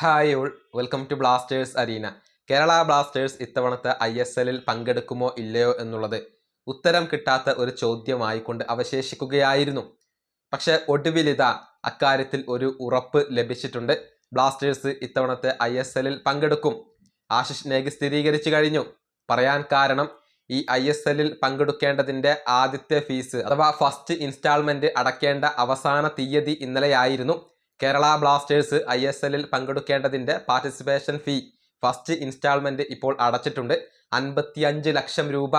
Hi all, welcome to Blasters arena. Kerala Blasters ഇത്തവണത്തെ ISLൽ പങ്കെടുക്കുമോ ഇല്ലയോ എന്നുള്ളത് ഉത്തരം കിട്ടാത്ത ഒരു ചോദ്യമായിക്കൊണ്ട് അവശേഷിക്കുകയായിരുന്നു. പക്ഷെ ഒടുവിലിതാ അക്കാര്യത്തിൽ ഒരു ഉറപ്പ് ലഭിച്ചിട്ടുണ്ട്. ബ്ലാസ്റ്റേഴ്സ് ഇത്തവണത്തെ ISLൽ പങ്കെടുക്കും. ആശിഷ് നേഗി സ്ഥിരീകരിച്ചു കഴിഞ്ഞു. പറയാൻ കാരണം, ഈ ISLൽ പങ്കെടുക്കേണ്ടതിൻ്റെ ആദ്യത്തെ ഫീസ് അഥവാ ഫസ്റ്റ് ഇൻസ്റ്റാൾമെൻറ്റ് അടയ്ക്കേണ്ട അവസാന തീയതി ഇന്നലെയായിരുന്നു. കേരള ബ്ലാസ്റ്റേഴ്സ് ISLൽ പങ്കെടുക്കേണ്ടതിൻ്റെ പാർട്ടിസിപ്പേഷൻ ഫീ ഫസ്റ്റ് ഇൻസ്റ്റാൾമെൻറ്റ് ഇപ്പോൾ അടച്ചിട്ടുണ്ട്. 55 ലക്ഷം രൂപ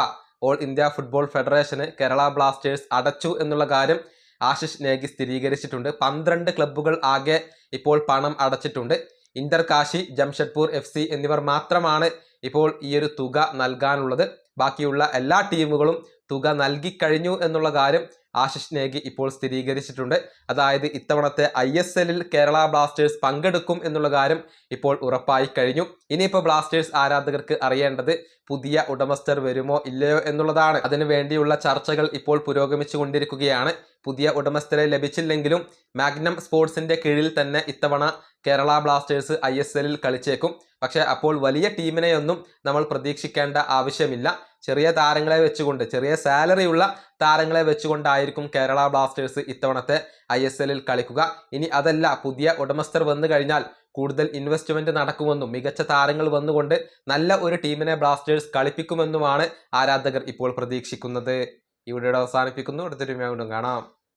ഓൾ ഇന്ത്യ ഫുട്ബോൾ ഫെഡറേഷന് കേരള ബ്ലാസ്റ്റേഴ്സ് അടച്ചു എന്നുള്ള കാര്യം ആശിഷ് നേഗി സ്ഥിരീകരിച്ചിട്ടുണ്ട്. 12 ക്ലബ്ബുകൾ ആകെ ഇപ്പോൾ പണം അടച്ചിട്ടുണ്ട്. ഇന്റർ കാശി, ജംഷഡ്പൂർ FC എന്നിവർ മാത്രമാണ് ഇപ്പോൾ ഈ ഒരു തുക നൽകാനുള്ളത്. ബാക്കിയുള്ള എല്ലാ ടീമുകളും തുക നൽകിക്കഴിഞ്ഞു എന്നുള്ള കാര്യം ആശിഷ് നേഗി ഇപ്പോൾ സ്ഥിരീകരിച്ചിട്ടുണ്ട്. അതായത് ഇത്തവണത്തെ ISLൽ കേരള ബ്ലാസ്റ്റേഴ്സ് പങ്കെടുക്കും എന്നുള്ള കാര്യം ഇപ്പോൾ ഉറപ്പായി കഴിഞ്ഞു. ഇനിയിപ്പോൾ ബ്ലാസ്റ്റേഴ്സ് ആരാധകർക്ക് അറിയേണ്ടത് പുതിയ ഉടമസ്ഥർ വരുമോ ഇല്ലയോ എന്നുള്ളതാണ്. അതിനു വേണ്ടിയുള്ള ചർച്ചകൾ ഇപ്പോൾ പുരോഗമിച്ചു കൊണ്ടിരിക്കുകയാണ്. പുതിയ ഉടമസ്ഥരെ ലഭിച്ചില്ലെങ്കിലും മാഗ്നം സ്പോർട്സിന്റെ കീഴിൽ തന്നെ ഇത്തവണ കേരള ബ്ലാസ്റ്റേഴ്സ് ISLൽ കളിച്ചേക്കും. പക്ഷെ അപ്പോൾ വലിയ ടീമിനെയൊന്നും നമ്മൾ പ്രതീക്ഷിക്കേണ്ട ആവശ്യമില്ല. ചെറിയ താരങ്ങളെ വെച്ചുകൊണ്ട്, ചെറിയ സാലറി ഉള്ള താരങ്ങളെ വെച്ചുകൊണ്ടായിരിക്കും കേരള ബ്ലാസ്റ്റേഴ്സ് ഇത്തവണത്തെ ISLൽ കളിക്കുക. ഇനി അതല്ല, പുതിയ ഉടമസ്ഥർ വന്നു കഴിഞ്ഞാൽ കൂടുതൽ ഇൻവെസ്റ്റ്മെന്റ് നടക്കുമെന്നും മികച്ച താരങ്ങൾ വന്നുകൊണ്ട് നല്ല ഒരു ടീമിനെ ബ്ലാസ്റ്റേഴ്സ് കളിപ്പിക്കുമെന്നുമാണ് ആരാധകർ ഇപ്പോൾ പ്രതീക്ഷിക്കുന്നത്. ഈ വീഡിയോ അവസാനിപ്പിക്കുന്നു. അടുത്തൊരു വീണ്ടും കാണാം.